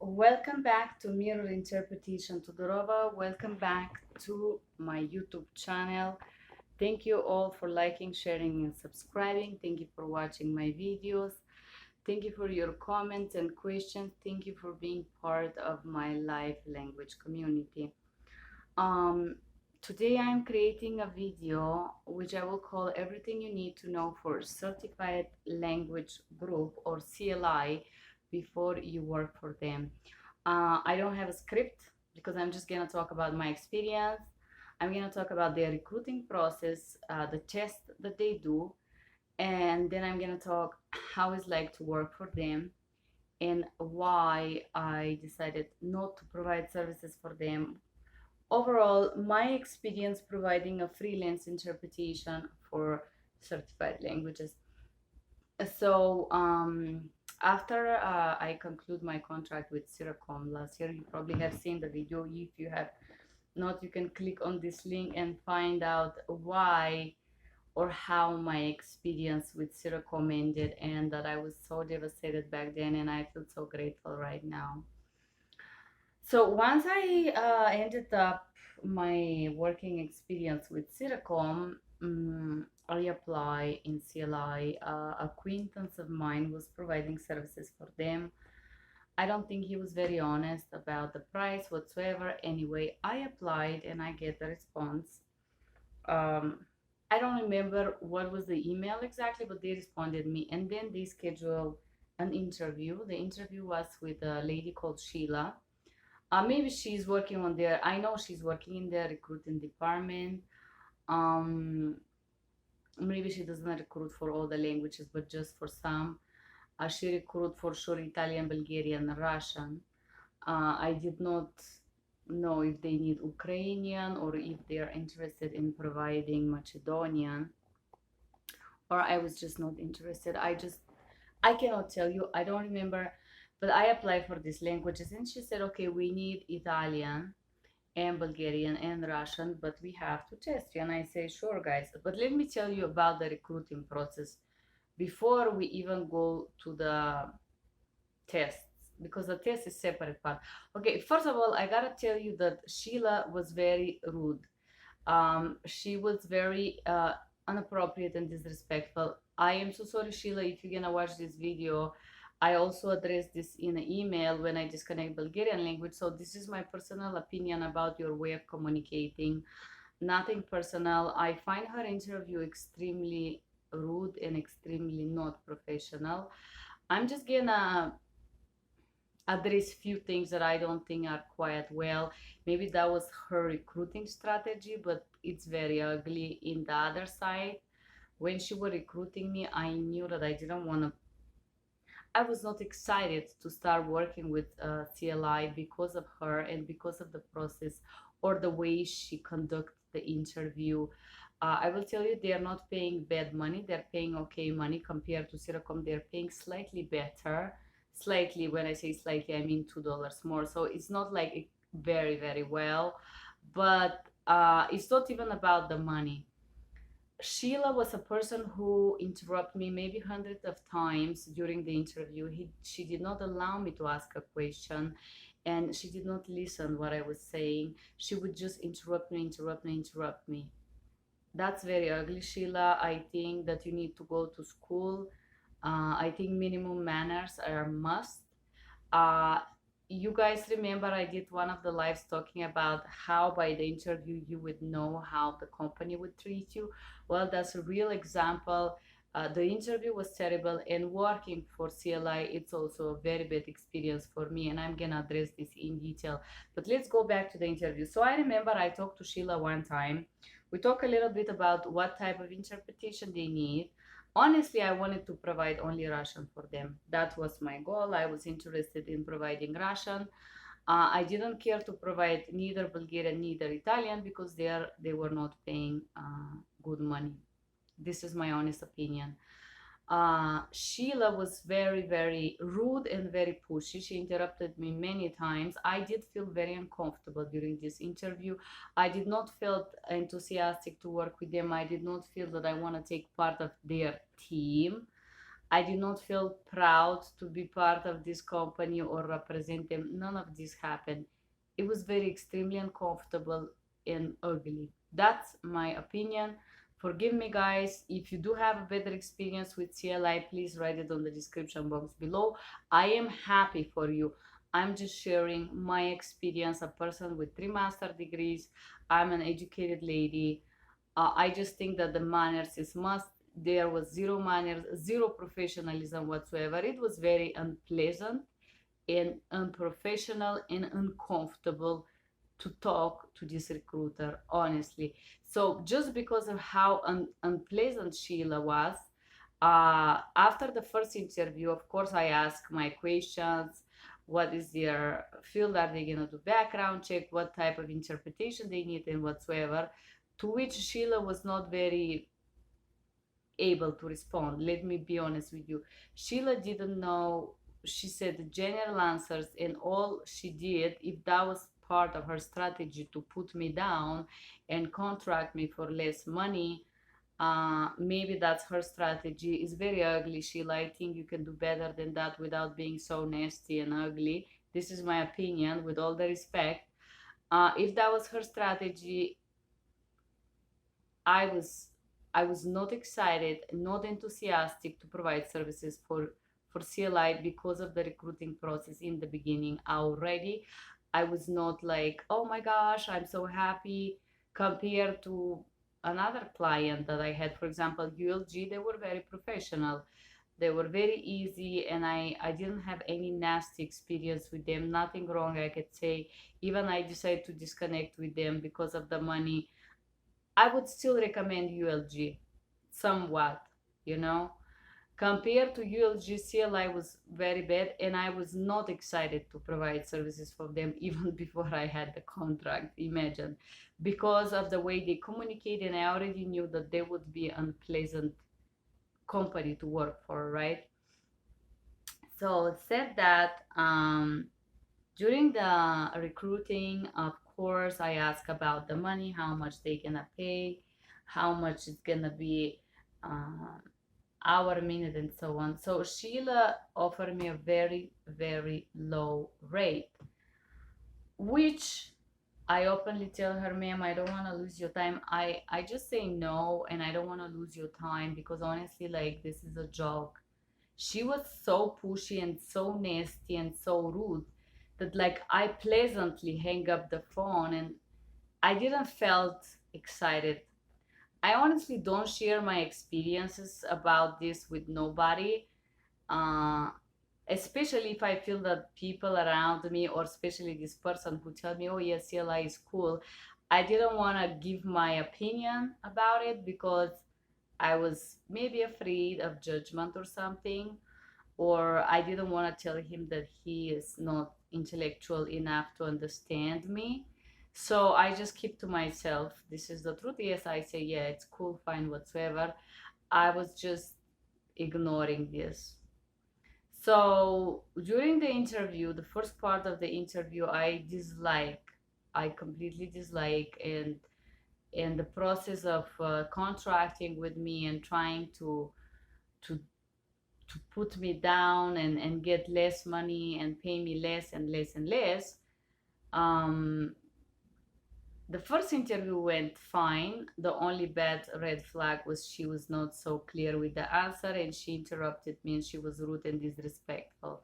Welcome back to Mirror Interpretation Todorova. Welcome back to my YouTube channel. Thank you all for liking, sharing, and subscribing. Thank you for watching my videos. Thank you for your comments and questions. Thank you for being part of my live language community. Um, Today I'm creating a video which I will call Everything You Need to Know for Certified Language Group, or CLI, before you work for them. I don't have a script because I'm just gonna talk about my experience. I'm gonna talk about their recruiting process, the test that they do, and then I'm gonna talk how it's like to work for them and why I decided not to provide services for them. Overall, my experience providing a freelance interpretation for certified languages. So, after I conclude my contract with Siracom last year, you probably have seen the video. If you have not, you can click on this link and find out why or how my experience with Siracom ended, and that I was so devastated back then, and I feel so grateful right now. So once I ended up my working experience with Siracom, I applied in CLI. Acquaintance of mine was providing services for them. I don't think he was very honest about the price whatsoever. Anyway, I applied and I get the response. Um, I don't remember what was the email exactly, but they responded me, and then they scheduled an interview. The interview was with a lady called Sheila. Maybe she's working on their, I know she's working in their recruiting department. Um, Maybe she doesn't recruit for all the languages, but just for some. She recruit for sure Italian, Bulgarian, Russian. I did not know if they need Ukrainian or if they are interested in providing Macedonian, or I was just not interested. I cannot tell you. I don't remember, but I applied for these languages and she said, okay, we need Italian and Bulgarian and Russian, but we have to test you. And I say, sure, guys. But let me tell you about the recruiting process before we even go to the tests, because the test is separate part. Okay, first of all, I gotta tell you that Sheila was very rude. She was very inappropriate and disrespectful. I am so sorry, Sheila, if you're gonna watch this video. I also addressed this in an email when I disconnect Bulgarian language. So this is my personal opinion about your way of communicating. Nothing personal. I find her interview extremely rude and extremely not professional. I'm just gonna address few things that I don't think are quite well. Maybe that was her recruiting strategy, but it's very ugly. In the other side, when she was recruiting me, I knew that I didn't want to. I was not excited to start working with CLI because of her and because of the process or the way she conducted the interview. I will tell you, they are not paying bad money. They're paying okay money compared to Siracom. They're paying slightly better. Slightly, when I say slightly, I mean $2 more. So it's not like very, very well, but it's not even about the money. Sheila was a person who interrupted me maybe hundreds of times during the interview. She did not allow me to ask a question, and she did not listen what I was saying. She would just interrupt me. That's very ugly, Sheila. I think that you need to go to school. I think minimum manners are a must. Uh, you guys remember I did one of the lives talking about how by the interview you would know how the company would treat you. Well, that's a real example. The interview was terrible, and working for CLI, it's also a very bad experience for me, and I'm gonna address this in detail. But let's go back to the interview. So I remember I talked to Sheila one time. We talked a little bit about what type of interpretation they need. Honestly, I wanted to provide only Russian for them. That was my goal. I was interested in providing Russian. I didn't care to provide neither Bulgarian, neither Italian, because they were not paying good money. This is my honest opinion. Sheila was very, very rude and very pushy. She interrupted me many times. I did feel very uncomfortable during this interview. I did not feel enthusiastic to work with them. I did not feel that I want to take part of their team. I did not feel proud to be part of this company or represent them. None of this happened. It was very extremely uncomfortable and ugly. That's my opinion. Forgive me, guys. If you do have a better experience with CLI, please write it on the description box below. I am happy for you. I'm just sharing my experience, a person with 3 master degrees. I'm an educated lady. I just think that the manners is must. There was zero manners, zero professionalism whatsoever. It was very unpleasant and unprofessional and uncomfortable to talk to this recruiter, honestly. So just because of how unpleasant Sheila was, after the first interview, of course, I asked my questions. What is their field? Are they gonna do background check? What type of interpretation they need and whatsoever? To which Sheila was not very able to respond. Let me be honest with you. Sheila didn't know. She said the general answers, and all she did, if that was part of her strategy to put me down and contract me for less money, maybe that's her strategy. It's very ugly, Sheila. I think you can do better than that without being so nasty and ugly. This is my opinion, with all the respect. If that was her strategy, I was I was not excited, not enthusiastic to provide services for CLI because of the recruiting process in the beginning already. I was not like, oh my gosh, I'm so happy compared to another client that I had, for example, ULG. They were very professional. They were very easy, and I didn't have any nasty experience with them. Nothing wrong, I could say. Even I decided to disconnect with them because of the money. I would still recommend ULG somewhat, you know. Compared to ULG, CLI was very bad, and I was not excited to provide services for them even before I had the contract. Imagine, because of the way they communicate, and I already knew that they would be unpleasant company to work for, right? So said that, during the recruiting, of course, I ask about the money, how much they gonna pay, how much it's gonna be, uh, hour, minute, and so on. So Sheila offered me a very, very low rate, which I openly tell her, ma'am, I don't want to lose your time. I just say no, and I don't want to lose your time because honestly, like, this is a joke. She was so pushy and so nasty and so rude that, like, I pleasantly hang up the phone, and I didn't felt excited. I honestly don't share my experiences about this with nobody, uh, especially if I feel that people around me, or especially this person who tell me, oh yes, CLI is cool. I didn't want to give my opinion about it because I was maybe afraid of judgment or something, or I didn't want to tell him that he is not intellectual enough to understand me. So I just keep to myself. This is the truth. Yes, I say, yeah, it's cool, fine, whatsoever. I was just ignoring this. So during the interview, the first part of the interview, I completely dislike, and the process of contracting with me and trying to to put me down and get less money and pay me less and less and less. Um, the first interview went fine. The only bad red flag was she was not so clear with the answer, and she interrupted me, and she was rude and disrespectful.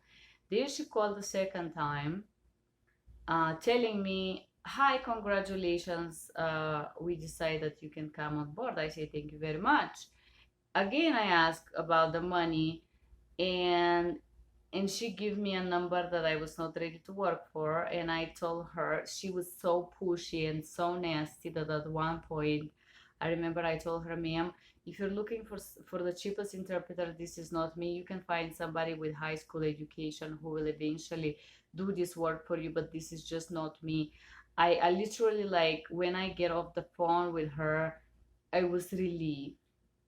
Then she called the second time, telling me, hi, congratulations, we decided that you can come on board. I say, thank you very much. Again, I asked about the money, and she gave me a number that I was not ready to work for, and I told her. She was so pushy and so nasty that at one point I remember I told her, ma'am, if you're looking for the cheapest interpreter, this is not me. You can find somebody with high school education who will eventually do this work for you, but this is just not me. I literally, like, when I get off the phone with her, I was relieved.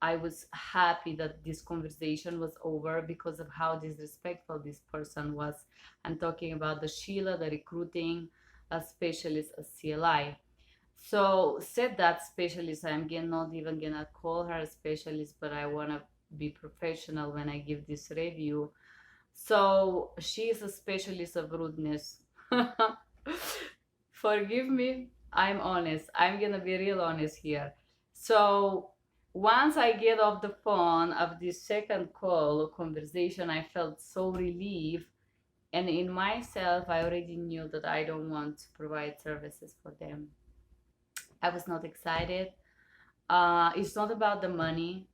I was happy that this conversation was over because of how disrespectful this person was. I'm talking about the Sheila, the recruiting specialist at CLI. So said that specialist, I'm not even gonna call her a specialist, but I wanna be professional when I give this review. So she is a specialist of rudeness. Forgive me, I'm honest. I'm gonna be real honest here. So once I get off the phone of this second call or conversation, I felt so relieved. And in myself, I already knew that I don't want to provide services for them. I was not excited. It's not about the money.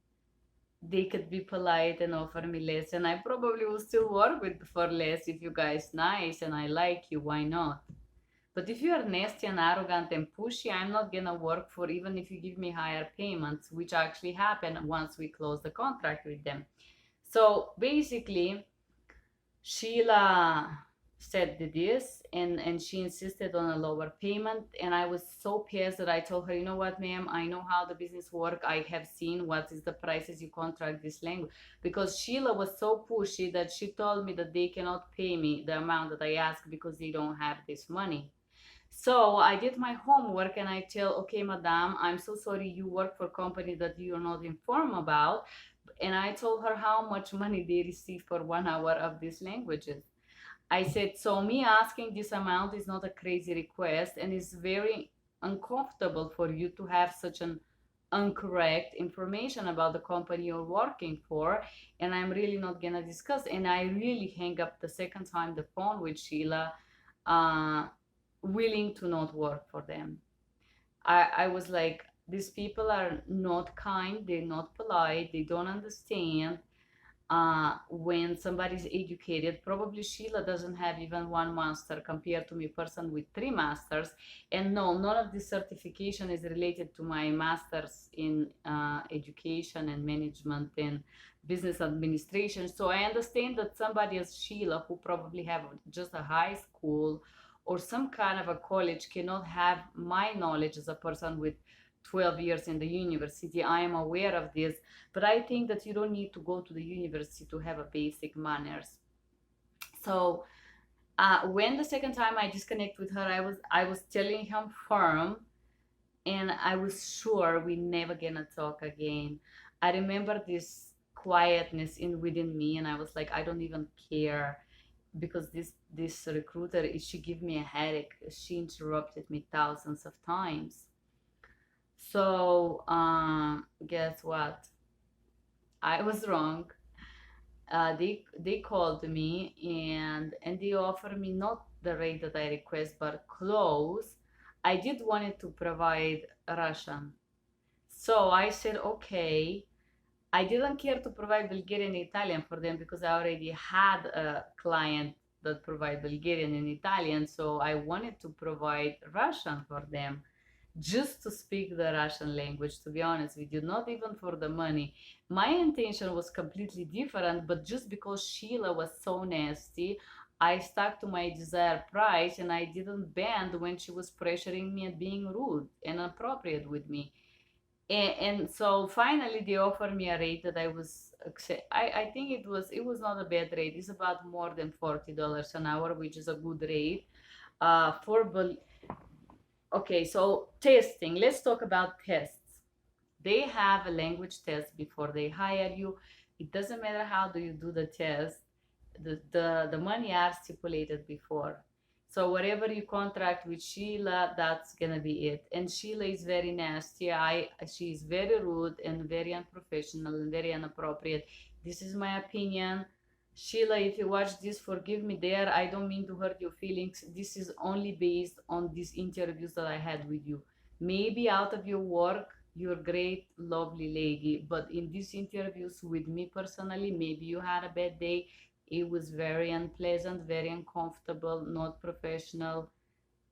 They could be polite and offer me less, and I probably will still work with for less if you guys nice and I like you. Why not? But if you are nasty and arrogant and pushy, I'm not gonna work for, even if you give me higher payments, which actually happened once we close the contract with them. So basically, Sheila said this, and she insisted on a lower payment, and I was so pissed that I told her, you know what, ma'am, I know how the business work. I have seen what is the prices you contract this language, because Sheila was so pushy that she told me that they cannot pay me the amount that I asked because they don't have this money. So I did my homework and I tell, okay, madam, I'm so sorry you work for a company that you're not informed about. And I told her how much money they receive for 1 hour of these languages. I said, so me asking this amount is not a crazy request, and it's very uncomfortable for you to have such an incorrect information about the company you're working for, and I'm really not gonna discuss. And I really hang up the second time the phone with Sheila, uh, willing to not work for them. I was like, these people are not kind, they're not polite, they don't understand. When somebody's educated, probably Sheila doesn't have even one master compared to me, person with 3 masters. And no, none of this certification is related to my masters in education and management and business administration. So I understand that somebody as Sheila, who probably have just a high school or some kind of a college, cannot have my knowledge as a person with 12 years in the university. I am aware of this, but I think that you don't need to go to the university to have a basic manners. So when the second time I disconnect with her, I was telling him firm, and I was sure we never gonna talk again. I remember this quietness in within me, and I was like, I don't even care, because this recruiter, she gave me a headache. She interrupted me thousands of times. So guess what? I was wrong. They called me, and they offered me not the rate that I request, but close. I did wanted to provide Russian, so I said okay. I didn't care to provide Bulgarian and Italian for them because I already had a client that provide Bulgarian and Italian, so I wanted to provide Russian for them, just to speak the Russian language, to be honest with you, not even for the money. My intention was completely different, but just because Sheila was so nasty, I stuck to my desired price, and I didn't bend when she was pressuring me and being rude and inappropriate with me. And so finally they offered me a rate that I was I think it was not a bad rate. It's about more than $40 an hour, which is a good rate. For Okay, so testing. Let's talk about tests. They have a language test before they hire you. It doesn't matter how do you do the test. The money are stipulated before. So whatever you contract with Sheila, that's gonna be it. And Sheila is very nasty. She is very rude and very unprofessional and very inappropriate. This is my opinion. Sheila, if you watch this, forgive me there. I don't mean to hurt your feelings. This is only based on these interviews that I had with you. Maybe out of your work, you're a great, lovely lady. But in these interviews with me personally, maybe you had a bad day. It was very unpleasant, very uncomfortable, not professional.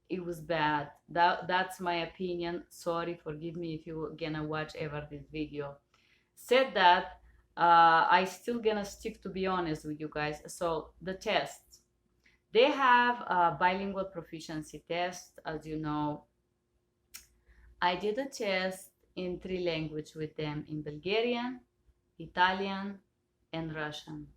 It was bad. That's my opinion. Sorry, forgive me if you're gonna watch ever this video. Said that, I still gonna stick to be honest with you guys. So the tests, they have a bilingual proficiency test. As you know, I did a test in 3 languages with them, in Bulgarian, Italian, and Russian.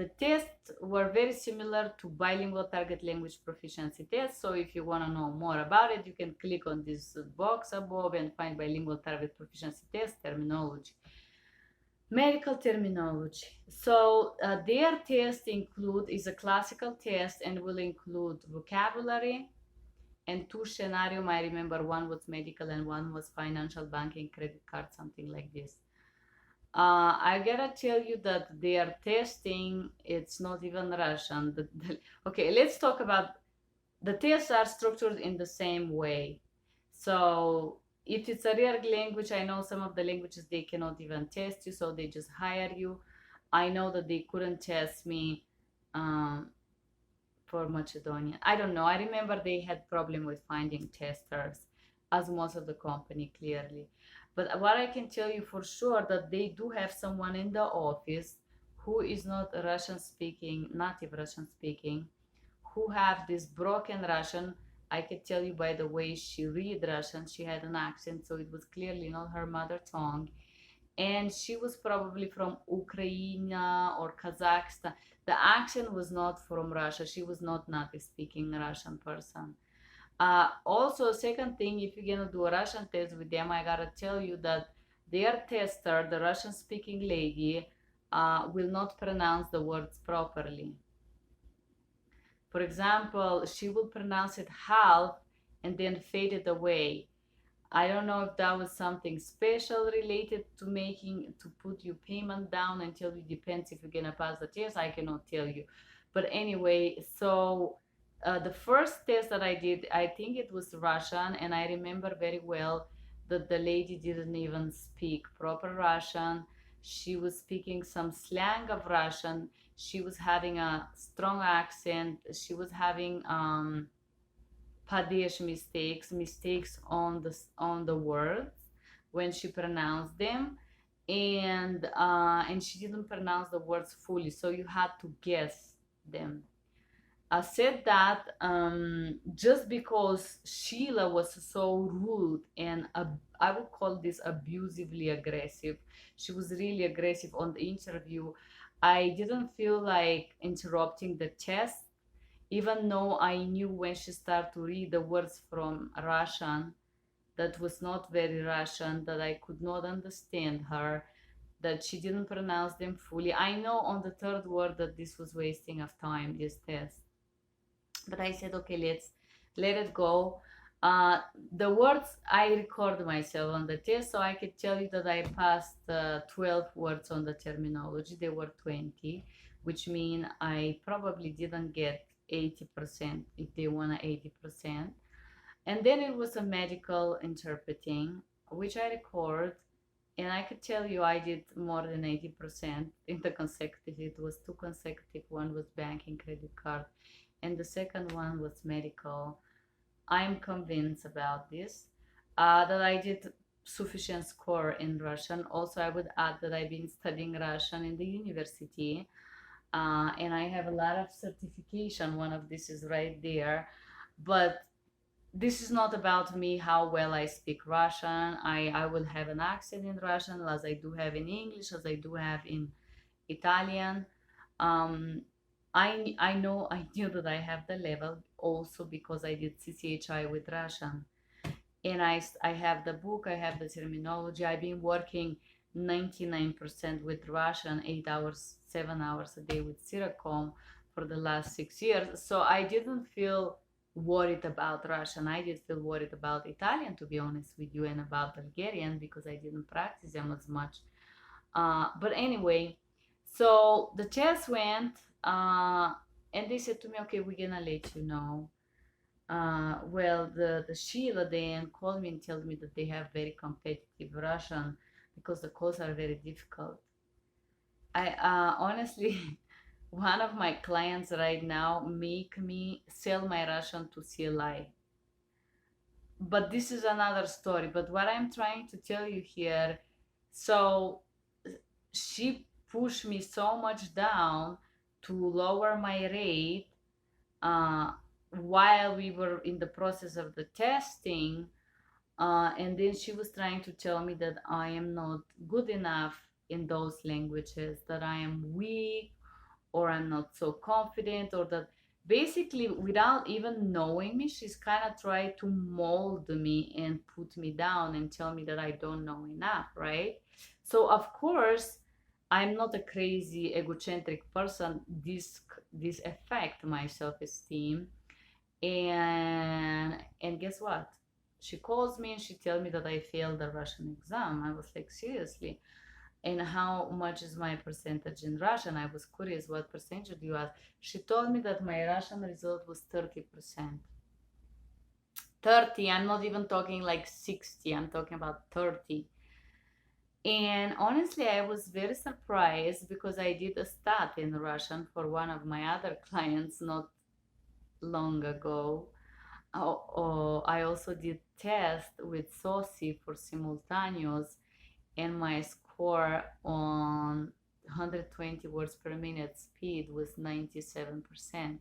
The tests were very similar to bilingual target language proficiency test. So if you want to know more about it, you can click on this box above and find bilingual target proficiency test terminology. Medical terminology. So their test is a classical test and will include vocabulary and two scenarios. I remember one was medical and one was financial, banking, credit card, something like this. I gotta tell you that they are testing. It's not even Russian. Okay, let's talk about the tests are structured in the same way. So if it's a rare language, I know some of the languages they cannot even test you, so they just hire you. I know that they couldn't test me um, for Macedonian. I don't know. I remember they had problem with finding testers, as most of the company clearly. But what I can tell you for sure that they do have someone in the office who is not Russian speaking, native Russian speaking, who have this broken Russian. I could tell you by the way she read Russian, she had an accent, so it was clearly not her mother tongue. And she was probably from Ukraine or Kazakhstan. The accent was not from Russia. She was not native speaking Russian person. Also, second thing, if you're gonna do a Russian test with them, I gotta tell you that their tester, the Russian speaking lady, will not pronounce the words properly. For example, she will pronounce it half and then fade it away. I don't know if that was something special related to making to put your payment down until it depends if you're gonna pass the test. I cannot tell you. But anyway, so the first test that I did, I think it was Russian, and I remember very well that the lady didn't even speak proper Russian. She was speaking some slang of Russian. She was having a strong accent. She was having paddish mistakes on the words when she pronounced them, and she didn't pronounce the words fully, so you had to guess them. I said that just because Sheila was so rude and I would call this abusively aggressive. She was really aggressive on the interview. I didn't feel like interrupting the test, even though I knew when she started to read the words from Russian that was not very Russian, that I could not understand her, that she didn't pronounce them fully. I know on the third word that this was wasting of time, this test. But I said, okay, let's let it go. Uh, the words I record myself on the test, so I could tell you that I passed 12 words on the terminology. There were 20, which mean I probably didn't get 80% if they want 80%. And then it was a medical interpreting, which I record, and I could tell you I did more than 80% in the consecutive. It was two consecutive. One was banking, credit card, and the second one was medical. I'm convinced about this, that I did sufficient score in Russian. Also, I would add that I've been studying Russian in the university, and I have a lot of certification. One of this is right there, but this is not about me how well I speak Russian. I will have an accent in Russian as I do have in English, as I do have in Italian. Um, I know I knew that I have the level also because I did CCHI with Russian, and I have the book, I have the terminology. I've been working 99% with Russian, 8 hours, 7 hours a day with Siracom for the last 6 years. So I didn't feel worried about Russian. I did feel worried about Italian, to be honest with you, and about Bulgarian because I didn't practice them as much. But anyway, so the test went, and they said to me, okay, we're gonna let you know. Well, the Sheila then called me and told me that they have very competitive Russian because the calls are very difficult. I honestly, one of my clients right now make me sell my Russian to CLI. But this is another story. But what I'm trying to tell you here, so she pushed me so much down to lower my rate uh, while we were in the process of the testing. And then she was trying to tell me that I am not good enough in those languages, that I am weak, or I'm not so confident, or that basically, without even knowing me, she's kind of tried to mold me and put me down and tell me that I don't know enough, right? So, of course, I'm not a crazy egocentric person. This affect my self-esteem, and guess what? She calls me and she tells me that I failed the Russian exam. I was like, seriously? And how much is my percentage in Russian? I was curious, what percentage do you ask? She told me that my Russian result was 30%. 30, I'm not even talking like 60, I'm talking about 30. And honestly, I was very surprised because I did a stat in Russian for one of my other clients not long ago. I also did test with SOSI for simultaneous, and my score on 120 words per minute speed was 97%.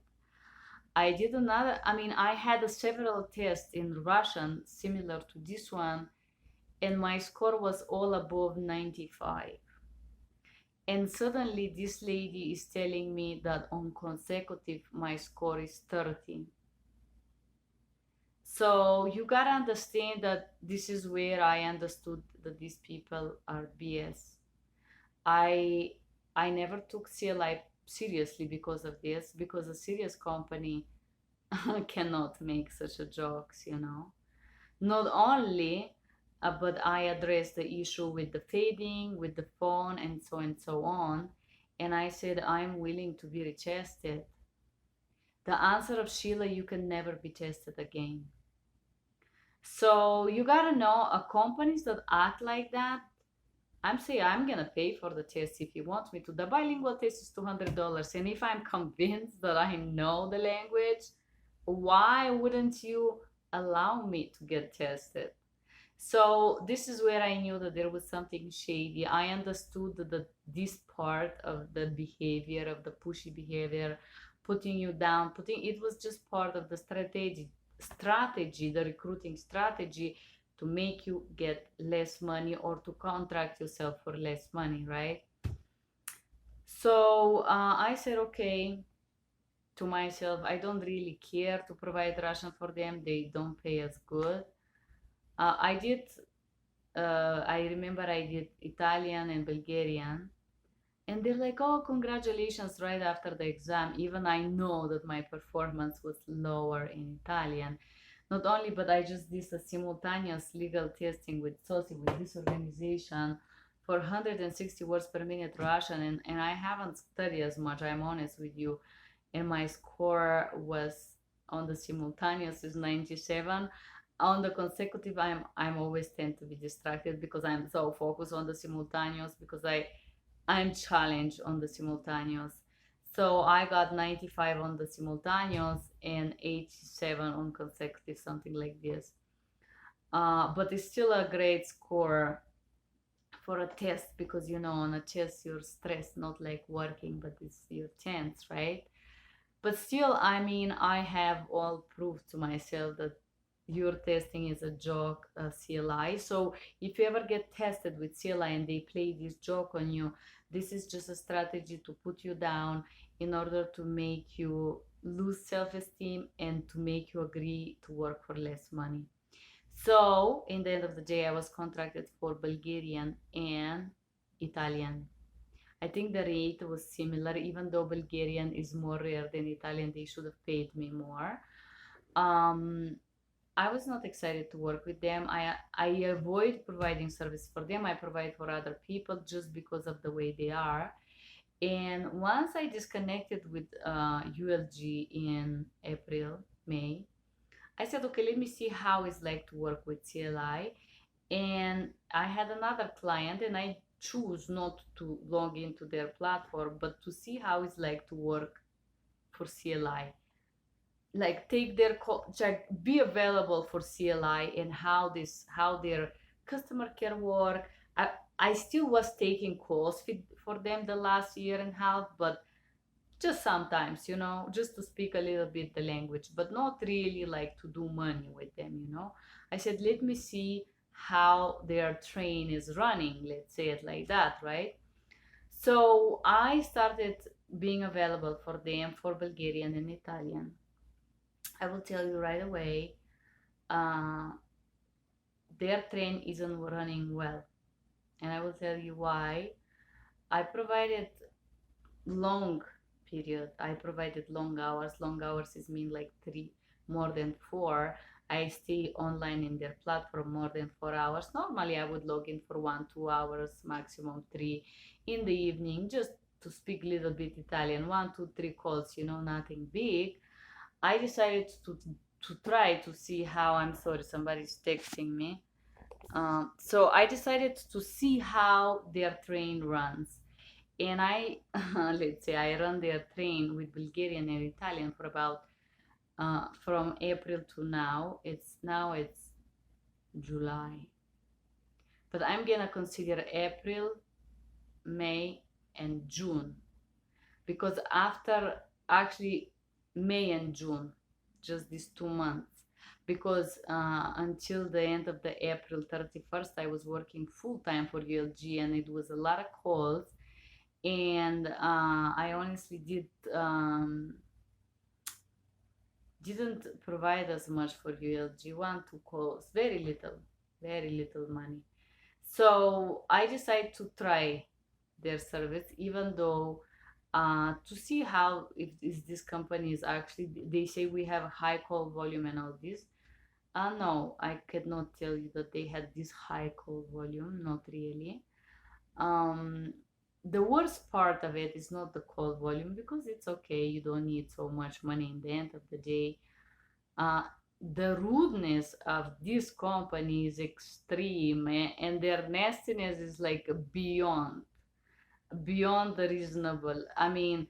I did another, I mean, I had several tests in Russian similar to this one, and my score was all above 95. And suddenly, this lady is telling me that on consecutive, my score is 30. So you gotta understand that this is where I understood that these people are BS. I I never took CLI seriously because of this, because a serious company cannot make such a jokes. Not only, but I addressed the issue with the fading, with the phone, and so on. And I said, I'm willing to be retested. The answer of Sheila, you can never be tested again. So you gotta know, companies that act like that, I'm saying I'm gonna pay for the test if you want me to. The bilingual test is $200, and if I'm convinced that I know the language, why wouldn't you allow me to get tested? So this is where I knew that there was something shady. I understood that this part of the behavior, of the pushy behavior, putting you down, putting it was just part of the strategy, the recruiting strategy to make you get less money or to contract yourself for less money, right? So I said, okay, to myself, I don't really care to provide Russian for them. They don't pay as good. I did I remember I did Italian and Bulgarian, and they're like, "Oh, congratulations!" Right after the exam, even I know that my performance was lower in Italian. Not only, but I just did a simultaneous legal testing with SOSI, with this organization, for 160 words per minute Russian, and I haven't studied as much. I'm honest with you, and my score was on the simultaneous is 97. On the consecutive, I'm always tend to be distracted because I'm so focused on the simultaneous, because I'm challenged on the simultaneous. So I got 95 on the simultaneous and 87 on consecutive, something like this. But it's still a great score for a test, because on a test you're stressed, not like working, but it's your tense, right? But still, I mean, I have all proved to myself that your testing is a joke, CLI. So if you ever get tested with CLI and they play this joke on you, this is just a strategy to put you down in order to make you lose self-esteem and to make you agree to work for less money. So in the end of the day, I was contracted for Bulgarian and Italian. I think the rate was similar, even though Bulgarian is more rare than Italian, they should have paid me more. Um, I was not excited to work with them. I avoid providing service for them. I provide for other people just because of the way they are. And once I disconnected with ULG in April, May, I said, okay, let me see how it's like to work with CLI. And I had another client, and I choose not to log into their platform, but to see how it's like to work for CLI. Like take their check, be available for CLI, and how their customer care work. I still was taking calls for them the last year and a half, but just sometimes, just to speak a little bit the language, but not really like to do money with them. I said, let me see how their train is running, let's say it like that, right? So I started being available for them for Bulgarian and Italian. I will tell you right away, uh, their train isn't running well, and I will tell you why. I provided long period. I provided long hours. Long hours is mean like three, more than four. I stay online in their platform more than 4 hours. Normally I would log in for 1, 2 hours, maximum three in the evening, just to speak a little bit Italian. 1, 2, 3 calls, nothing big. I decided to try to see how. I'm sorry, somebody's texting me. So I decided to see how their train runs, and I let's say I run their train with Bulgarian and Italian for about from April to now. It's July, but I'm gonna consider April, May, and June, because after, actually, May and June, just these 2 months, because until the end of the April 31st I was working full time for ULG, and it was a lot of calls, and I honestly didn't provide as much for ULG. 1, 2 calls, very little money. So I decided to try their service, even though to see how, if this company is actually, they say we have a high call volume and all this. No, I cannot tell you that they had this high call volume, not really. um the worst part of it is not the call volume, because it's okay, you don't need so much money in the end of the day. uh the rudeness of this company is extreme, and their nastiness is like beyond the reasonable. I mean,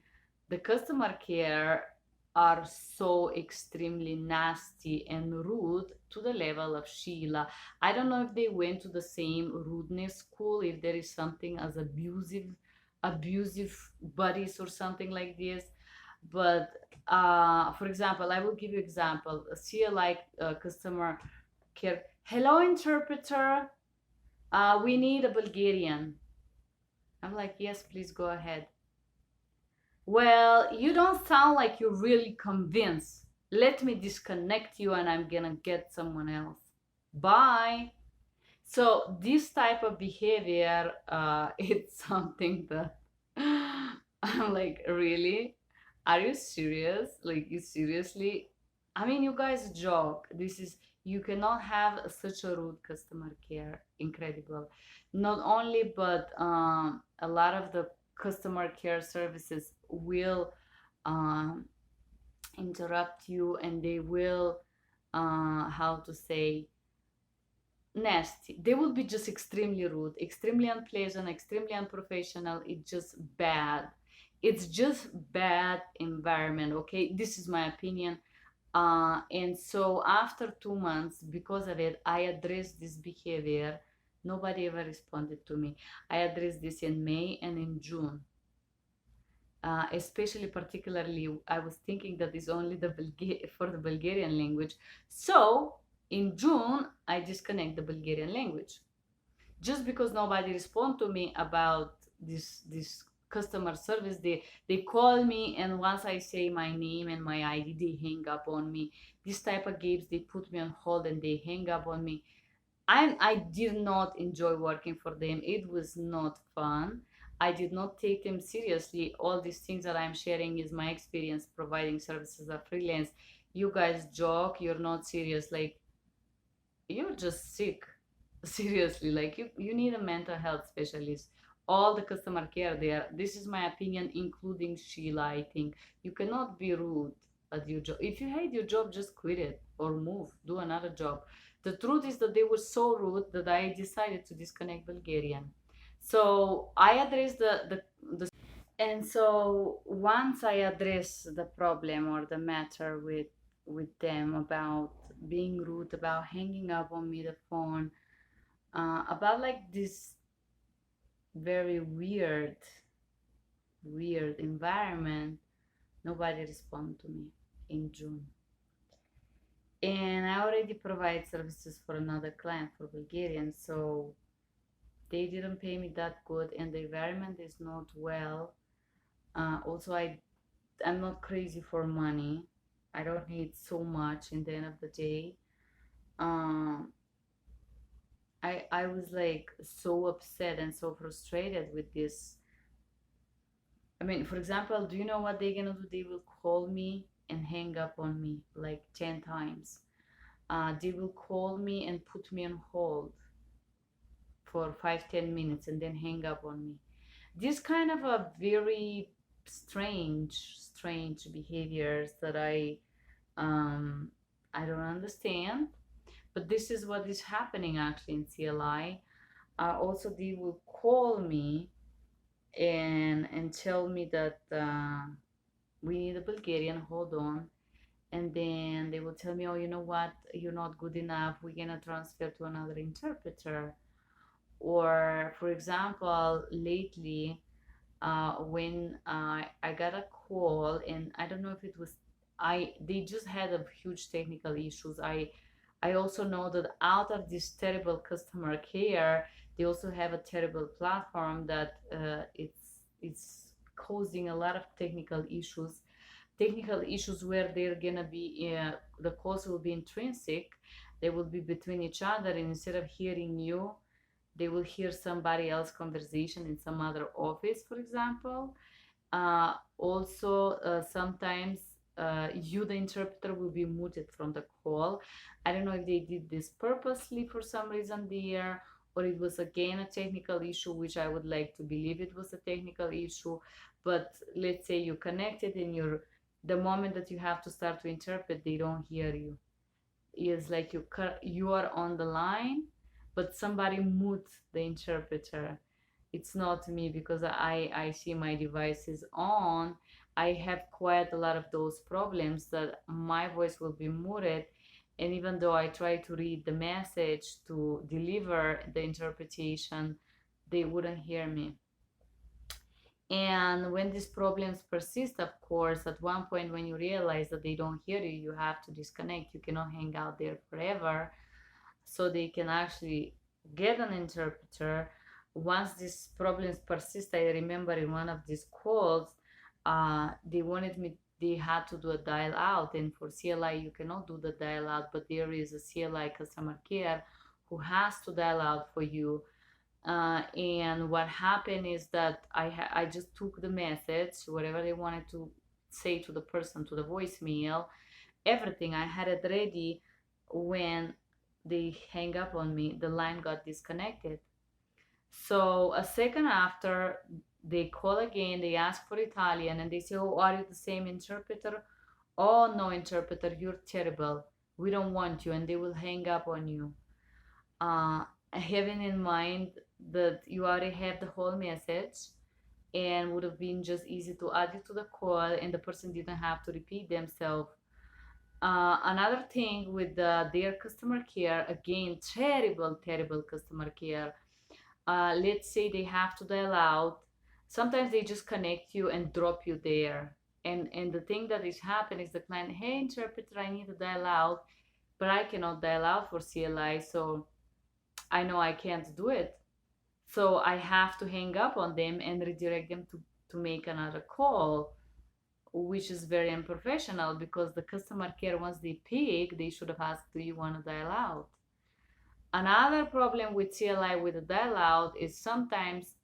the customer care are so extremely nasty and rude to the level of Sheila. I don't know if they went to the same rudeness school, if there is something as abusive buddies or something like this. But for example, I will give you example. A CLI customer care. Hello, interpreter. We need a Bulgarian. I'm like, yes, please go ahead. Well, you don't sound like you're really convinced. Let me disconnect you and I'm gonna get someone else. Bye. So this type of behavior, it's something that I'm like, really? Are you serious? Like, you seriously? I mean, you guys joke. You cannot have such a rude customer care. Incredible. Not only, but a lot of the customer care services will um, interrupt you, and they will, how to say, nasty. They would be just extremely rude, extremely unpleasant, extremely unprofessional. It's just bad. It's just bad environment. Okay, this is my opinion. And so after 2 months, because of it, I addressed this behavior. Nobody ever responded to me. I addressed this in May and in June. Especially, particularly, I was thinking that is only for the Bulgarian language. So in June, I disconnect the Bulgarian language, just because nobody respond to me about this customer service. They call me, and once I say my name and my ID, they hang up on me. This type of games, they put me on hold and they hang up on me. I did not enjoy working for them. It was not fun. I did not take them seriously. All these things that I'm sharing is my experience providing services as freelance. You guys joke, you're not serious. Like, you're just sick. Seriously, like, you need a mental health specialist. All the customer care there, this is my opinion, including Sheila, I think. You cannot be rude at your job. If you hate your job, just quit it or move, do another job. The truth is that they were so rude that I decided to disconnect Bulgarian. So I addressed the and so once I address the problem or the matter with them about being rude, about hanging up on me the phone, about like this very weird environment, nobody responded to me in June. And I already provide services for another client for Bulgarian, so they didn't pay me that good, and the environment is not well. Also, I'm not crazy for money. I don't need so much in the end of the day. Um, I was like so upset and so frustrated with this I mean, for example, do you know what they're gonna do? They will call me and hang up on me like 10 times. They will call me and put me on hold for 5-10 minutes and then hang up on me. This kind of a very strange behaviors that um, I don't understand. But this is what is happening actually in CLI. Also, they will call me and tell me that we need a Bulgarian. Hold on. And then they will tell me, oh, you know what? You're not good enough. We're gonna transfer to another interpreter. Or, for example, lately, when I got a call, and I don't know if it was they just had a huge technical issues. I also know that out of this terrible customer care, they also have a terrible platform that it's causing a lot of technical issues where they're gonna be the calls will be intrinsic, they will be between each other, and instead of hearing you, they will hear somebody else conversation in some other office, for example. Also, sometimes you, the interpreter, will be muted from the call. I don't know if they did this purposely for some reason there, or it was again a technical issue, which I would like to believe it was a technical issue. But let's say you connected and the moment that you have to start to interpret, they don't hear you. It's like you are on the line, but somebody mutes the interpreter. It's not me because I see my device is on. I have quite a lot of those problems that my voice will be muted, and even though I try to read the message to deliver the interpretation, they wouldn't hear me. And when these problems persist, of course, at one point when you realize that they don't hear you, you have to disconnect. You cannot hang out there forever. So they can actually get an interpreter. Once these problems persist, I remember in one of these calls, they had to do a dial out. And for CLI, you cannot do the dial out, but there is a CLI customer care who has to dial out for you. And what happened is that I just took the message, whatever they wanted to say to the person, to the voicemail, everything. I had it ready. When they hang up on me, the line got disconnected. So a second after, they call again, they ask for Italian, and they say, oh, are you the same interpreter? Oh, no, interpreter, you're terrible. We don't want you, and they will hang up on you. Uh, Having in mind that you already have the whole message, and would have been just easy to add you to the call, and the person didn't have to repeat themselves. Another thing with their customer care, again, terrible customer care. Let's say they have to dial out. Sometimes they just connect you and drop you there. And the thing that is happening is the client, hey, interpreter, I need to dial out, but I cannot dial out for CLI, so I know I can't do it. So I have to hang up on them and redirect them to make another call, which is very unprofessional because the customer care, once they pick, they should have asked, do you want to dial out? Another problem with CLI with the dial out is sometimes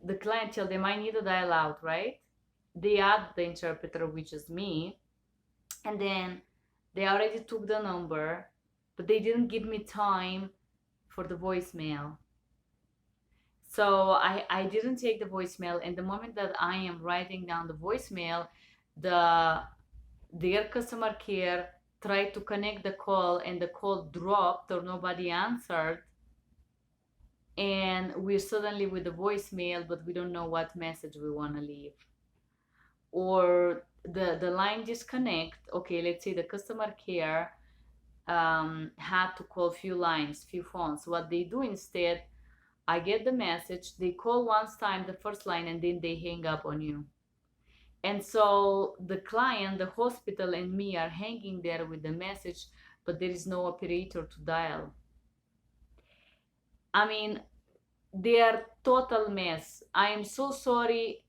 the client tell them, I need a dial out, right? They add the interpreter, which is me, and then they already took the number, but they didn't give me time for the voicemail. So I didn't take the voicemail, and the moment that I am writing down the voicemail, their customer care tried to connect the call, and the call dropped or nobody answered, and we're suddenly with the voicemail, but we don't know what message we want to leave. Or the line disconnect. Okay, let's say the customer care had to call few lines, few phones. What they do instead, I get the message, they call once time the first line, and then they hang up on you. And so the client, the hospital, and me are hanging there with the message, but there is no operator to dial. I mean, they are total mess. I am so sorry.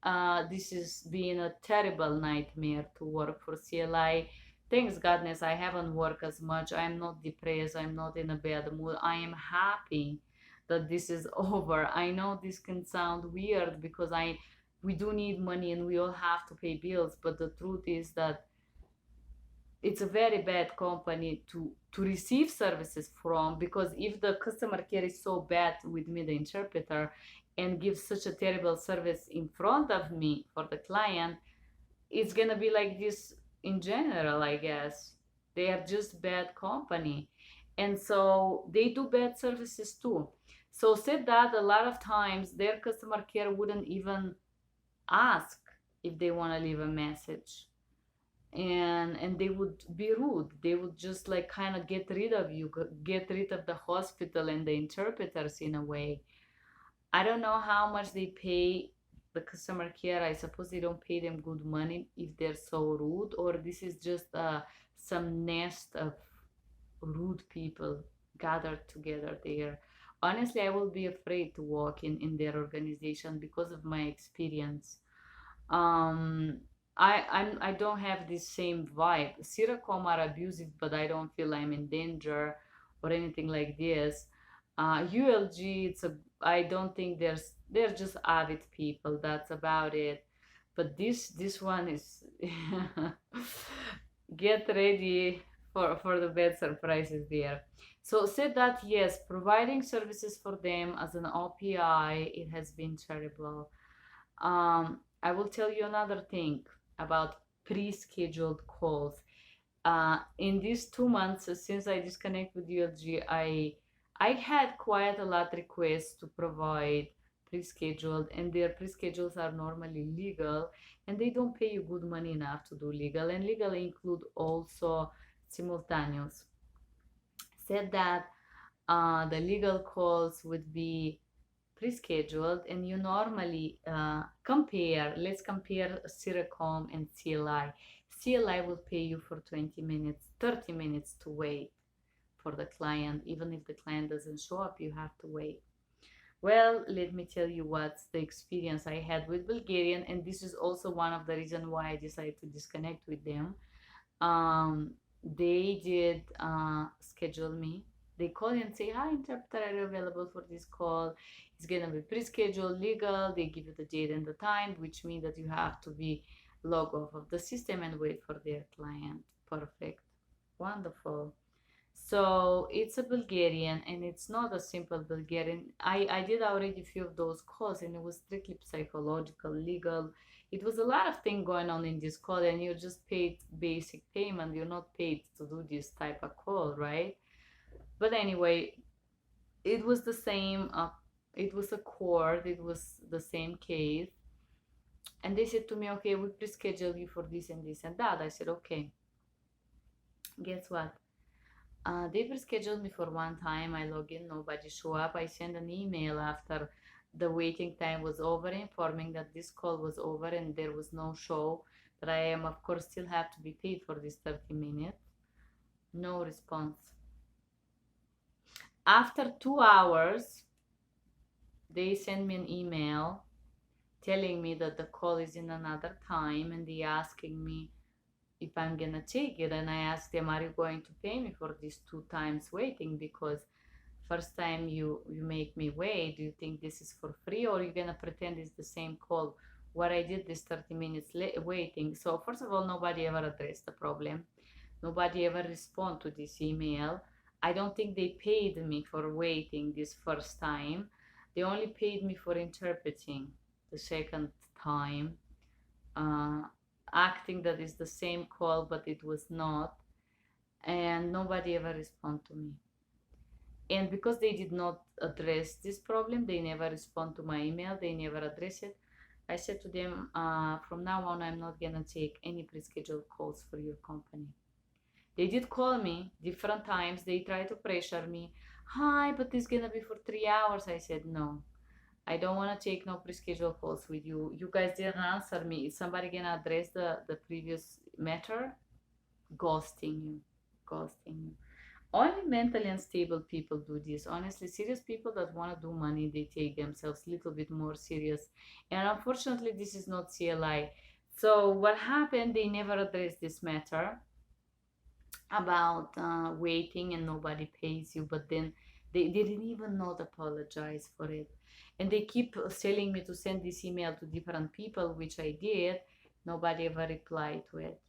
This is being a terrible nightmare to work for CLI. Thanks goodness I haven't worked as much. I'm not depressed. I'm not in a bad mood. I am happy that this is over. I know this can sound weird because we do need money and we all have to pay bills, but the truth is that it's a very bad company to receive services from, because if the customer care is so bad with me, the interpreter, and gives such a terrible service in front of me for the client, it's gonna be like this in general, I guess. They are just bad company, and so they do bad services too. So said that, a lot of times their customer care wouldn't even ask if they want to leave a message, and they would be rude. They would just like kind of get rid of you, get rid of the hospital and the interpreters in a way. I don't know how much they pay the customer care. I suppose they don't pay them good money if they're so rude, or this is just some nest of rude people gathered together there. Honestly, I will be afraid to walk in their organization because of my experience. um I don't have this same vibe. Siracom are abusive, but I don't feel I'm in danger or anything like this. ULG, it's a, I don't think they're just avid people, that's about it. But this one is get ready for the bad surprises there. So said that, yes, providing services for them as an OPI, it has been terrible. I will tell you another thing about pre-scheduled calls. In these 2 months since I disconnect with ULG, I had quite a lot requests to provide pre-scheduled, and their pre-schedules are normally legal, and they don't pay you good money enough to do legal, and legal include also simultaneous. Said that the legal calls would be pre-scheduled, and you normally compare. Let's compare Siracom and CLI. CLI will pay you for 20 minutes, 30 minutes to wait for the client. Even if the client doesn't show up, you have to wait. Well, let me tell you what's the experience I had with Bulgarian, and this is also one of the reasons why I decided to disconnect with them. They did schedule me. They call and say, "Hi, interpreter, are you available for this call? It's gonna be pre-scheduled, legal." They give you the date and the time, which means that you have to be log off of the system and wait for their client. Perfect, wonderful. So it's a Bulgarian, and it's not a simple Bulgarian. I did already a few of those calls, and it was strictly psychological, legal. It was a lot of things going on in this call, and you're just paid basic payment. You're not paid to do this type of call, right? But anyway, it was the same. It was a court. It was the same case, and they said to me, "Okay, we pre-schedule you for this and this and that." I said, "Okay." Guess what? They rescheduled me for one time. I log in, nobody show up. I send an email after the waiting time was over, informing that this call was over and there was no show. But I am, of course, still have to be paid for this 30 minutes. No response. After 2 hours, they send me an email telling me that the call is in another time, and they asking me if I'm gonna take it. And I asked them, "Are you going to pay me for these 2 times waiting? Because first time you make me wait, do you think this is for free, or you gonna pretend it's the same call what I did this 30 minutes waiting?" So first of all, nobody ever addressed the problem. Nobody ever respond to this email. I don't think they paid me for waiting this first time. They only paid me for interpreting the second time, uh, acting that is the same call, but it was not. And nobody ever respond to me. And because they did not address this problem, they never respond to my email, they never address it. I said to them, from now on, I'm not gonna take any pre-scheduled calls for your company. They did call me different times. They tried to pressure me. "Hi, but it's gonna be for 3 hours." I said, "No, I don't want to take no pre-scheduled calls with you. You guys didn't answer me. Is somebody gonna address the previous matter?" Ghosting you. Ghosting you. Only mentally unstable people do this. Honestly, serious people that want to do money, they take themselves a little bit more serious. And unfortunately, this is not CLI. So what happened, they never addressed this matter about waiting and nobody pays you. But then They didn't even not apologize for it. And they keep telling me to send this email to different people, which I did. Nobody ever replied to it.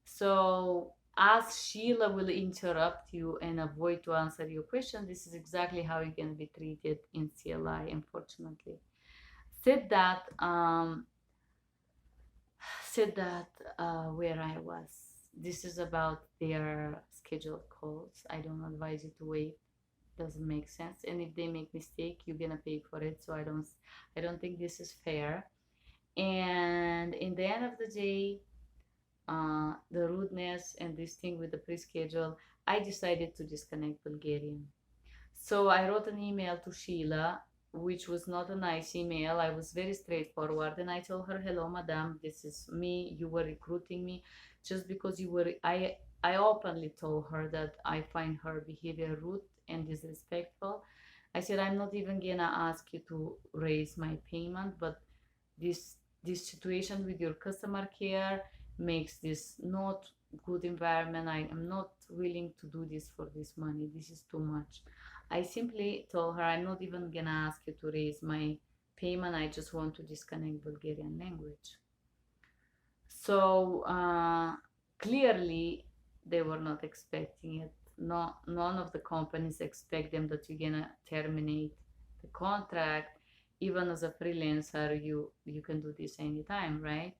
So as Sheila will interrupt you and avoid to answer your question, this is exactly how you can be treated in CLI, unfortunately. Said that, where I was. This is about their scheduled calls. I don't advise you to wait. Doesn't make sense. And if they make mistake, you're gonna pay for it. So I don't think this is fair. And in the end of the day, the rudeness and this thing with the pre-schedule, I decided to disconnect Bulgarian. So I wrote an email to Sheila, which was not a nice email. I was very straightforward and I told her, hello, madam, this is me. You were recruiting me just because you were, I openly told her that I find her behavior rude and disrespectful. I said, I'm not even gonna ask you to raise my payment, but this this situation with your customer care makes this not good environment. I am not willing to do this for this money. This is too much. I simply told her, I'm not even gonna ask you to raise my payment. I just want to disconnect Bulgarian language. So clearly they were not expecting it. No, none of the companies expect them that you're gonna terminate the contract. Even as a freelancer, you can do this anytime, right?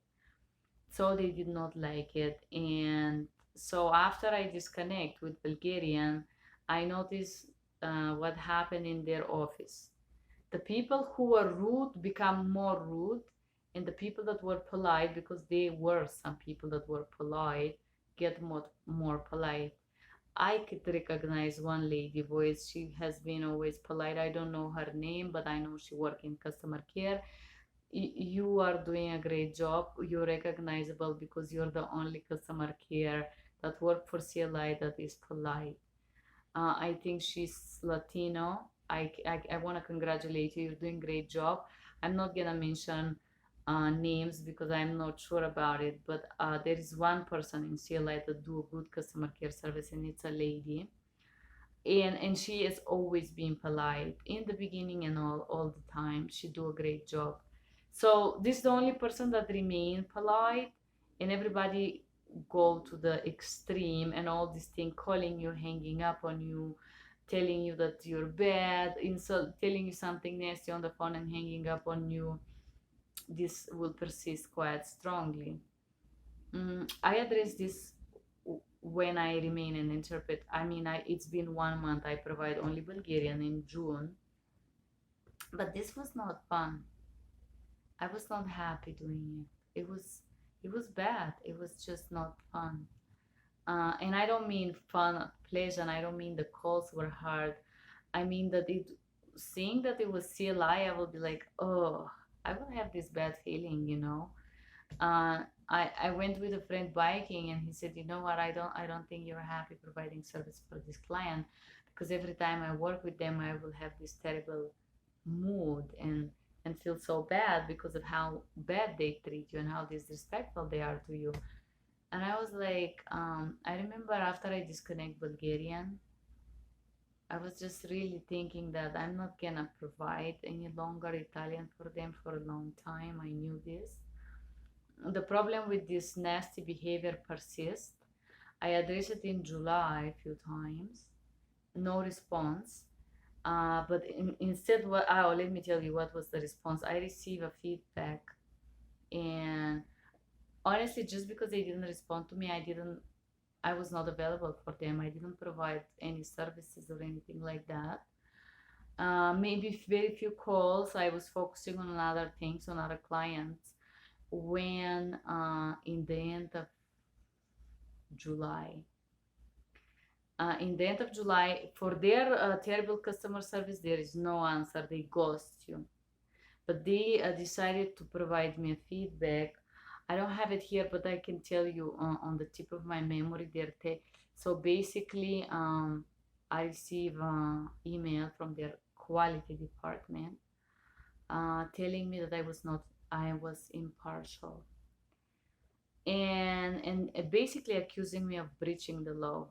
So they did not like it. And so after I disconnect with Bulgarian, I noticed what happened in their office. The people who were rude become more rude, and the people that were polite, because there were some people that were polite, get more polite. I could recognize one lady voice. She has been always polite. I don't know her name, but I know she works in customer care. You are doing a great job. You're recognizable because you're the only customer care that work for CLI that is polite. I think she's Latino. I want to congratulate you. You're doing a great job. I'm not gonna mention names because I'm not sure about it, but there is one person in CLI that do a good customer care service, and it's a lady. And she has always been polite in the beginning and all the time. She do a great job. So this is the only person that remain polite, and everybody go to the extreme and all this thing, calling you, hanging up on you, telling you that you're bad, insult, telling you something nasty on the phone and hanging up on you. This will persist quite strongly. I address this when I remain an interpret. I mean, it's been 1 month. I provide only Bulgarian in June, but this was not fun. I was not happy doing it. It was bad. It was just not fun. And I don't mean fun, pleasure. And I don't mean the calls were hard. I mean that seeing that it was CLI, I will be like, oh, I will have this bad feeling. I went with a friend biking, and he said, you know what, I don't think you're happy providing service for this client, because every time I work with them I will have this terrible mood and feel so bad because of how bad they treat you and how disrespectful they are to you. And I was like, I remember after I disconnect Bulgarian, I was just really thinking that I'm not gonna provide any longer Italian for them for a long time. I knew this. The problem with this nasty behavior persists. I addressed it in July a few times, no response. But instead, let me tell you what was the response. I received a feedback, and honestly, just because they didn't respond to me, I was not available for them. I didn't provide any services or anything like that. Maybe very few calls. I was focusing on other things, on other clients. When in the end of July, for their terrible customer service, there is no answer. They ghost you. But they decided to provide me a feedback. I don't have it here, but I can tell you on the tip of my memory. So basically, I receive email from their quality department telling me that I was impartial, and basically accusing me of breaching the law.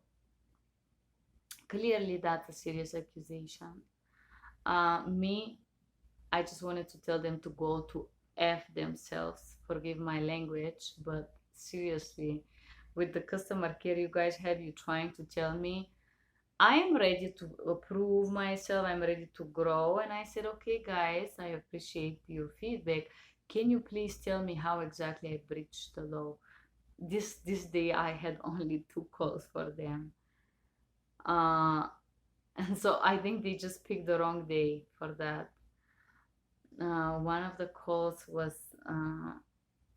Clearly, that's a serious accusation. I just wanted to tell them to go to F themselves, forgive my language, but seriously, with the customer care you guys have, you trying to tell me I am ready to approve myself, I'm ready to grow. And I said, okay, guys, I appreciate your feedback. Can you please tell me how exactly I breached the law? This day I had only 2 calls for them. Uh, and so I think they just picked the wrong day for that. One of the calls was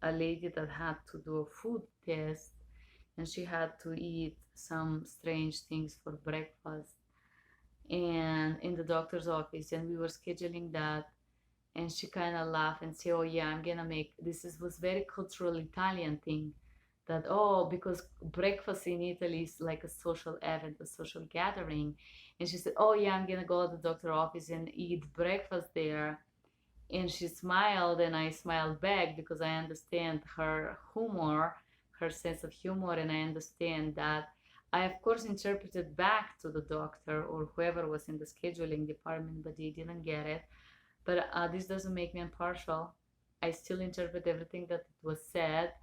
a lady that had to do a food test, and she had to eat some strange things for breakfast and in the doctor's office, and we were scheduling that, and she kind of laughed and said, oh yeah, I'm gonna make was very cultural Italian thing, that oh, because breakfast in Italy is like a social event, a social gathering. And she said, oh yeah, I'm gonna go to the doctor's office and eat breakfast there. And she smiled, and I smiled back because I understand her humor, her sense of humor, and I understand that. I, of course, interpreted back to the doctor or whoever was in the scheduling department, but they didn't get it. But this doesn't make me impartial. I still interpret everything that was said.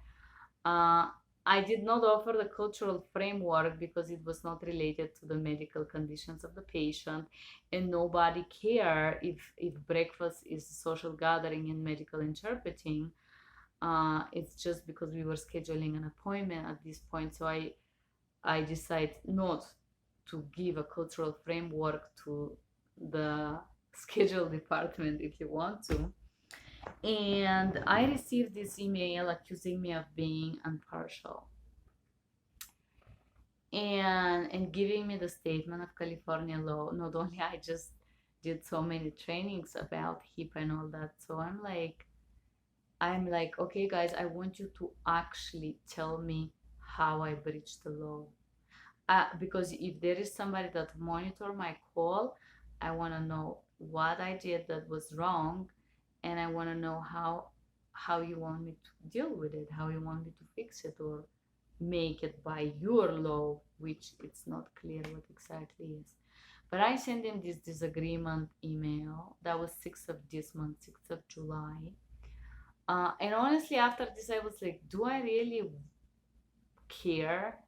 Uh, I did not offer the cultural framework because it was not related to the medical conditions of the patient, and nobody care if breakfast is a social gathering in medical interpreting. It's just because we were scheduling an appointment at this point, so I decided not to give a cultural framework to the schedule department, if you want to. And I received this email accusing me of being impartial and giving me the statement of California law. Not only I just did so many trainings about HIPAA and all that, so I'm like, okay, guys, I want you to actually tell me how I breached the law. Because if there is somebody that monitor my call, I want to know what I did that was wrong, and I want to know how you want me to deal with it, how you want me to fix it, or make it by your law, which it's not clear what exactly is. But I sent him this disagreement email. That was 6th of this month, 6th of July. And honestly, after this, I was like, do I really care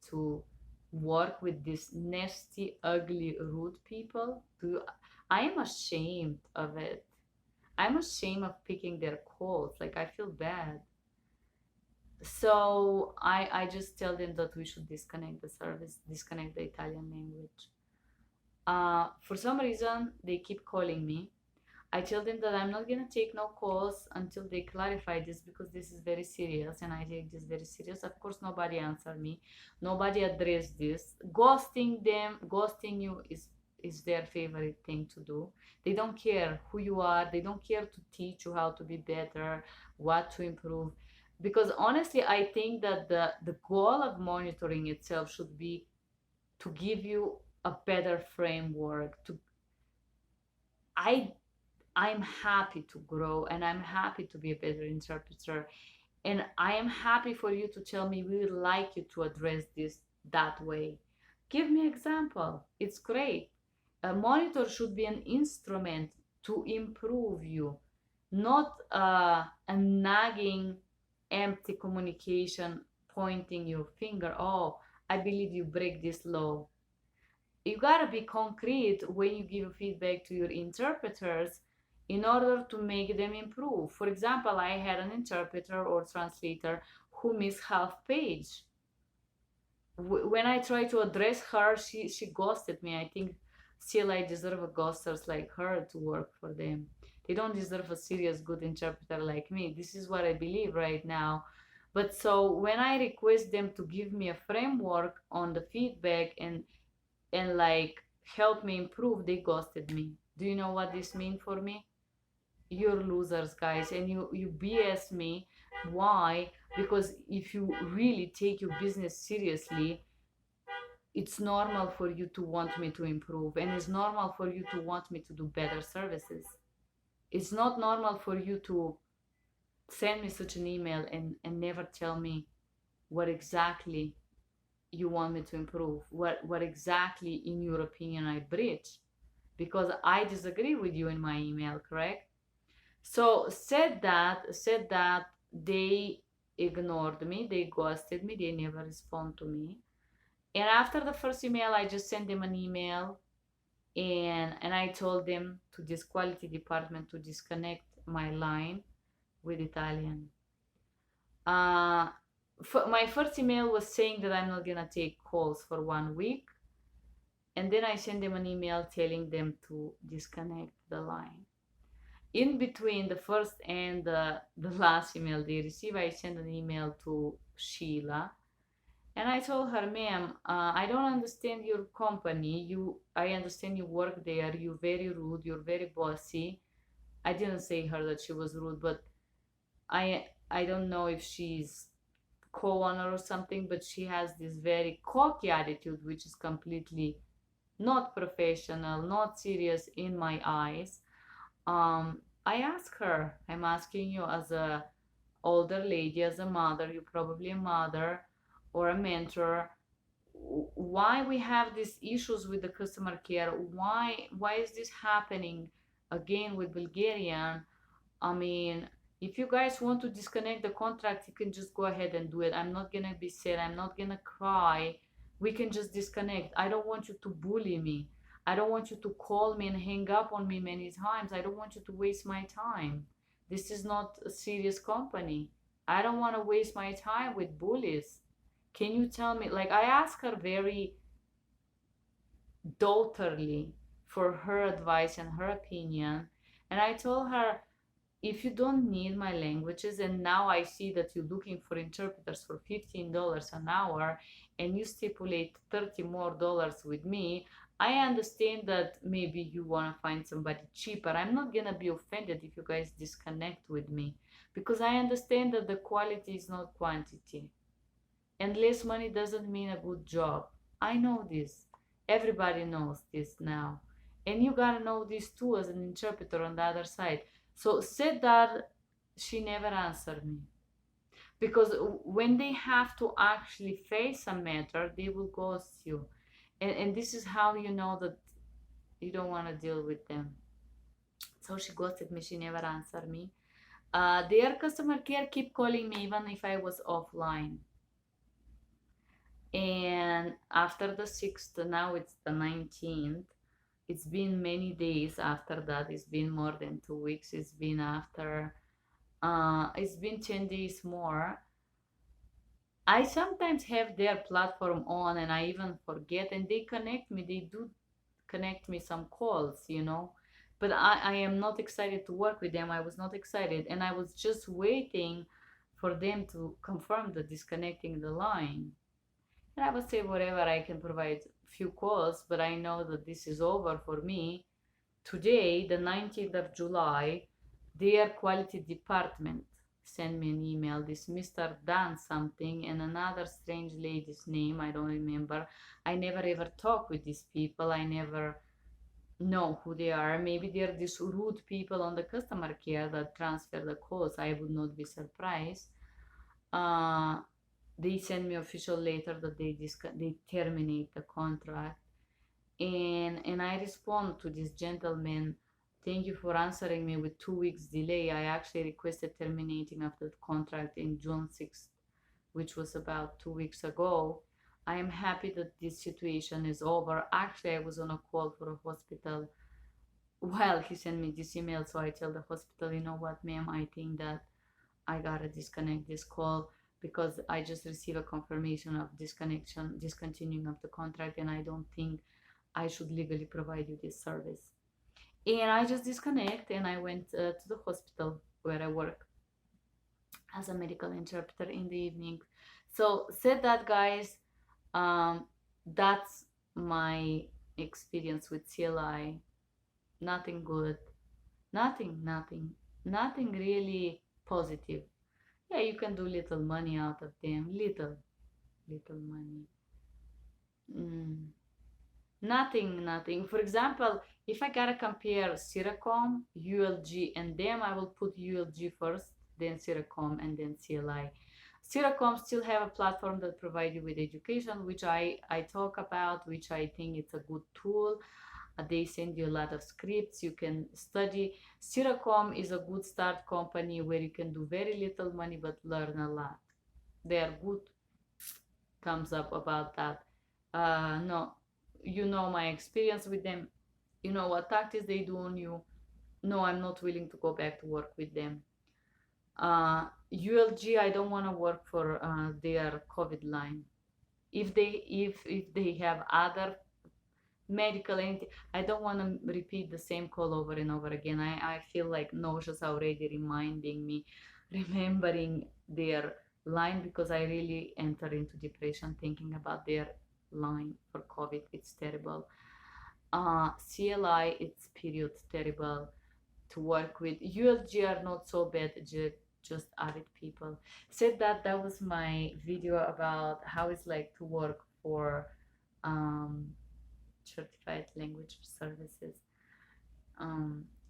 to work with these nasty, ugly, rude people? I am ashamed of it. I'm ashamed of picking their calls. Like, I feel bad. So I just tell them that we should disconnect the service, disconnect the Italian language. For some reason, they keep calling me. I tell them that I'm not gonna take no calls until they clarify this, because this is very serious and I take this very serious. Of course, nobody answered me. Nobody addressed this. Ghosting them, ghosting you is their favorite thing to do. They don't care who you are. They don't care to teach you how to be better, what to improve. Because honestly, I think that the goal of monitoring itself should be to give you a better framework. I I'm happy to grow, and I'm happy to be a better interpreter. And I am happy for you to tell me we would like you to address this that way. Give me example. It's great. A monitor should be an instrument to improve you, not a nagging, empty communication pointing your finger. Oh, I believe you break this law. You gotta be concrete when you give feedback to your interpreters in order to make them improve. For example, I had an interpreter or translator who missed half page. When I tried to address her, she ghosted me. I think CLI deserve a ghosters like her to work for them. They don't deserve a serious good interpreter like me. This is what I believe right now. But so when I request them to give me a framework on the feedback and like help me improve, they ghosted me. Do you know what this means for me? You're losers, guys, and you BS me. Why? Because if you really take your business seriously, it's normal for you to want me to improve, and it's normal for you to want me to do better services. It's not normal for you to send me such an email and never tell me what exactly you want me to improve? What exactly, in your opinion, I breached? Because I disagree with you in my email, correct? So said that they ignored me, they ghosted me, they never respond to me. And after the first email, I just sent them an email, and I told them, to this quality department, to disconnect my line with Italian. My first email was saying that I'm not gonna take calls for 1 week, and then I sent them an email telling them to disconnect the line. In between the first and the last email they received, I sent an email to Sheila, and I told her, ma'am, I don't understand your company. I understand you work there. You're very rude. You're very bossy. I didn't say her that she was rude, but I don't know if she's co-owner or something, but she has this very cocky attitude, which is completely not professional, not serious in my eyes. I asked her, I'm asking you as a older lady, as a mother, you're probably a mother or a mentor, why we have these issues with the customer care? Why is this happening again with Bulgarian? I mean, if you guys want to disconnect the contract, you can just go ahead and do it. I'm not gonna be sad. I'm not gonna cry. We can just disconnect. I don't want you to bully me. I don't want you to call me and hang up on me many times. I don't want you to waste my time. This is not a serious company. I don't want to waste my time with bullies. Can you tell me? Like, I asked her very daughterly for her advice and her opinion, and I told her, if you don't need my languages, and now I see that you're looking for interpreters for $15 an hour, and you stipulate $30 more with me, I understand that maybe you want to find somebody cheaper. I'm not gonna be offended if you guys disconnect with me, because I understand that the quality is not quantity, and less money doesn't mean a good job. I know this. Everybody knows this now, and you gotta know this too as an interpreter on the other side. So said that, she never answered me, because when they have to actually face a matter, they will ghost you, and this is how you know that you don't want to deal with them. So she ghosted me. She never answered me. Their customer care keep calling me even if I was offline. And after the 6th, now it's the 19th. It's been many days after that. It's been more than 2 weeks. It's been after it's been 10 days more. I sometimes have their platform on and I even forget, and they connect me. They do connect me some calls. But I am not excited to work with them. I was not excited, and I was just waiting for them to confirm the disconnecting the line. And I would say, whatever, I can provide few calls, but I know that this is over for me. Today, the 19th of July, their quality department sent me an email. This Mr. Dan something and another strange lady's name, I don't remember. I never ever talk with these people. I never know who they are. Maybe they're these rude people on the customer care that transfer the calls. I would not be surprised. They send me official letter that they terminate the contract, and I respond to this gentleman, thank you for answering me with 2 weeks delay. I actually requested terminating of the contract in June 6th, which was about 2 weeks ago. I am happy that this situation is over. Actually, I was on a call for a hospital while he sent me this email, so I tell the hospital, you know what, ma'am, I think that I gotta disconnect this call because I just received a confirmation of discontinuing of the contract, and I don't think I should legally provide you this service. And I just disconnect, and I went to the hospital where I work as a medical interpreter in the evening. So said that, guys, that's my experience with CLI. Nothing good, nothing really positive. Yeah, you can do little money out of them, little money. Mm. Nothing. For example, if I gotta compare Siracom, ULG, and them, I will put ULG first, then Siracom, and then CLI. Siracom still have a platform that provide you with education, which I talk about, which I think it's a good tool. They send you a lot of scripts you can study. Siracom is a good start company where you can do very little money but learn a lot. They are good. Thumbs up about that. No, you know my experience with them. You know what tactics they do on you. No, I'm not willing to go back to work with them. ULG, I don't want to work for their COVID line. If they have other medical anything, I don't want to repeat the same call over and over again. I feel like nauseous already reminding me, remembering their line, because I really enter into depression thinking about their line for COVID. It's terrible. CLI, it's period terrible to work with. ULG are not so bad, just added people. Said that was my video about how it's like to work for certified language services.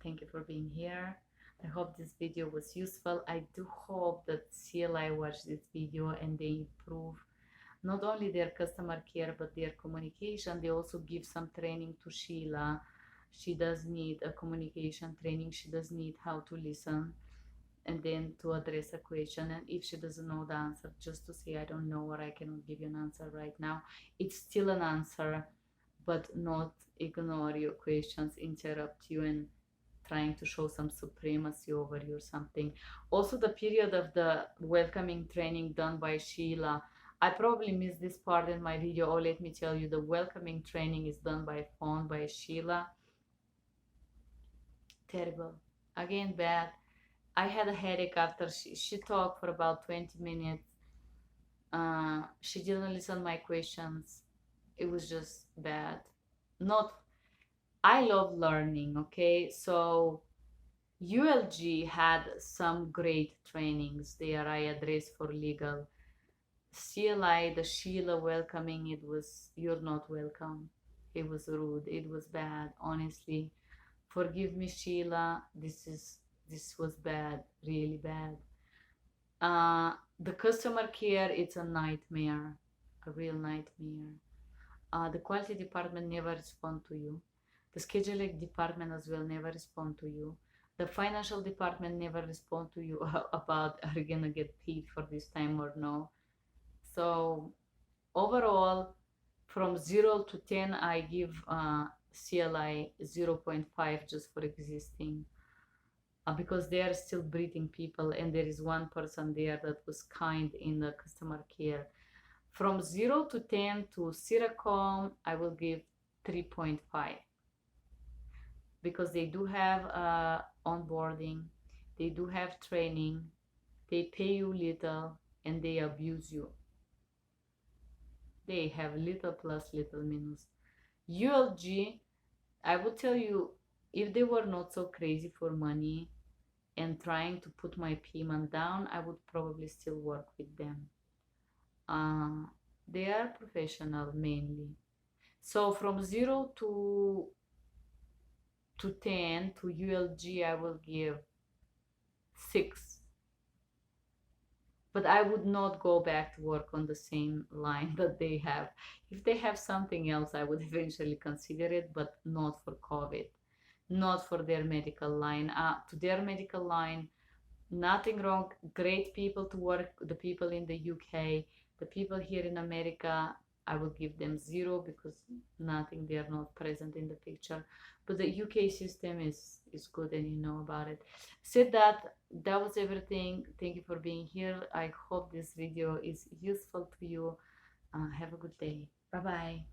Thank you for being here. I hope this video was useful. I do hope that CLI watch this video and they improve not only their customer care but their communication. They also give some training to Sheila. She does need a communication training. She does need how to listen and then to address a question, and if she doesn't know the answer, just to say I don't know or I cannot give you an answer right now. It's still an answer, but not ignore your questions, interrupt you and trying to show some supremacy over you or something. Also, the period of the welcoming training done by Sheila, I probably missed this part in my video. Oh, let me tell you, the welcoming training is done by phone by Sheila. Terrible. Again, bad. I had a headache after she talked for about 20 minutes. She didn't listen to my questions. It was just bad. Not, I love learning, okay? So ULG had some great trainings there. I addressed for legal. CLI, the Sheila welcoming, it was, you're not welcome. It was rude. It was bad, honestly. Forgive me, Sheila. This was bad, really bad. The customer care, it's a nightmare, a real nightmare. The quality department never respond to you. The scheduling department as well never respond to you. The financial department never respond to you about are you gonna get paid for this time or no. So overall, from 0 to 10, I give CLI 0.5 just for existing. Because they are still breathing people, and there is one person there that was kind in the customer care. From 0 to 10 to Siracom, I will give 3.5 because they do have onboarding, they do have training, they pay you little, and they abuse you. They have little plus, little minus. ULG, I would tell you, if they were not so crazy for money and trying to put my payment down, I would probably still work with them. They are professional mainly. So from 0 to 10 to ULG, I will give 6. But I would not go back to work on the same line that they have. If they have something else, I would eventually consider it, but not for COVID, not for their medical line. To their medical line, nothing wrong. Great people to work. The people in the UK, the people here in America, I will give them 0 because nothing, they are not present in the picture. But the UK system is good, and you know about it. Said that was everything. Thank you for being here. I hope this video is useful to you. Have a good day. Bye bye.